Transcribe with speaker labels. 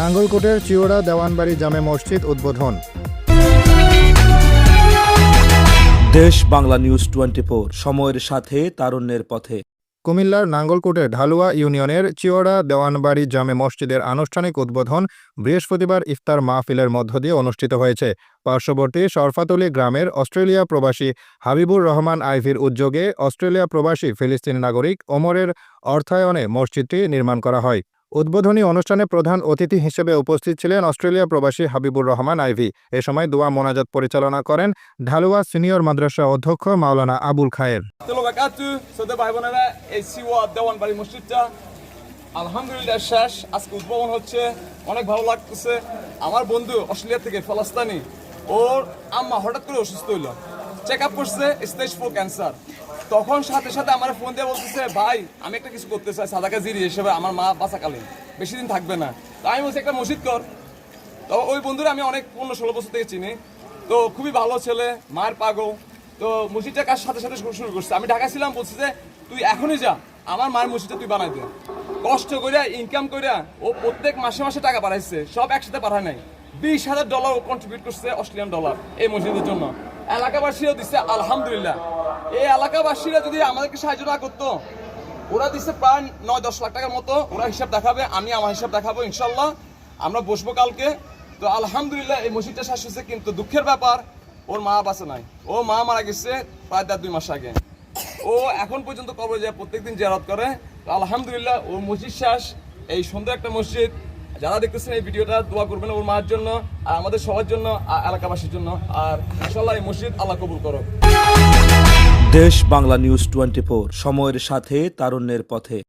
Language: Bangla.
Speaker 1: নাঙ্গলকোটের চিওড়া দেওয়ানবাড়ি জামে মসজিদ উদ্বোধন।
Speaker 2: দেশ বাংলা নিউজ 24, সময়ের সাথে তারুণ্যের পথে।
Speaker 1: কুমিল্লার নাঙ্গলকোটের ঢালুয়া ইউনিয়নের চিওড়া দেওয়ানবাড়ি জামে মসজিদের আনুষ্ঠানিক উদ্বোধন বৃহস্পতিবার ইফতার মাহফিলের মধ্য দিয়ে অনুষ্ঠিত হয়েছে। পার্শ্ববর্তী শরফাতলী গ্রামের অস্ট্রেলিয়া প্রবাসী হাবিবুর রহমান আইভির উদ্যোগে অস্ট্রেলিয়া প্রবাসী ফিলিস্তিনি নাগরিক ওমরের অর্থায়নে মসজিদটি নির্মাণ করা হয়। উদ্বোধনী অনুষ্ঠানে প্রধান অতিথি হিসেবে উপস্থিত ছিলেন অস্ট্রেলিয়া প্রবাসী হাবিবুর রহমান আইভি। এ সময় দোয়া মোনাজাত পরিচালনা করেন ঢালুয়া সিনিয়র মাদ্রাসা অধ্যক্ষ মাওলানা আবুল খায়ের।
Speaker 3: আলহামদুলিল্লাহ শেষ, আজকে উদ্বোধন হচ্ছে, অনেক ভালো লাগতেছে। আমার বন্ধু অস্ট্রেলিয়া থেকে ফলাস্তানি, ওর আম্মা হঠাৎ করে অসুস্থ হইল, চেক আপ করছে স্টেজ 4 ক্যান্সার। তখন সাথে সাথে আমার ফোন দিয়ে বলতেছে, ভাই আমি একটা কিছু করতে চাই সাদাকা জিরি হিসেবে, আমার মা বাঁচাকালীন বেশি দিন থাকবে না। তো আমি বলছি একটা মসজিদ কর। তো ওই বন্ধুরা আমি অনেক 15-16 বছর থেকে চিনি, তো খুবই ভালো ছেলে, মায়ের পাগল। তো মসজিদটার কাজ সাথে সাথে শুরু করছে। আমি ঢাকা ছিলাম, বলছি যে তুই এখনই যা, আমার মায়ের মসজিদটা তুই বানাই দে। কষ্ট করে ইনকাম করে ও প্রত্যেক মাসে মাসে টাকা পাঠাইছে, সব একসাথে পাঠায় নাই। $20,000 ও কন্ট্রিবিউট করছে অস্ট্রেলিয়ান ডলার এই মসজিদের জন্য। এলাকাবাসীও দিচ্ছে আলহামদুলিল্লাহ। এই এলাকাবাসীরা যদি আমাদেরকে সাহায্য না করতো, ওরা দিচ্ছে প্রায় 9-10 লাখ টাকার মতো। ওরা হিসাব দেখাবে, আমি আমার হিসাব দেখাবো, ইনশাল্লাহ আমরা বসবো কালকে। তো আলহামদুলিল্লাহ এই মসজিদটা শেষ হয়েছে, কিন্তু দুঃখের ব্যাপার ওর মা বাঁচে নাই। ও মা মারা গেছে প্রায় 1.5-2 মাস আগে। ও এখন পর্যন্ত কবরে যায়, প্রত্যেকদিন জিয়ারত করে। তো আলহামদুলিল্লাহ ওর মসজিদ শেষ, এই সুন্দর একটা মসজিদ। যারা দেখতেছেন এই ভিডিওটা, দোয়া করবেন ওর মায়ের জন্য আর আমাদের সবার জন্য, এলাকাবাসীর জন্য। আর ইনশাল্লাহ এই মসজিদ আল্লাহ কবুল করুক।
Speaker 2: দেশ বাংলা নিউজ 24, সময়ের সাথে তারুণ্যের পথে।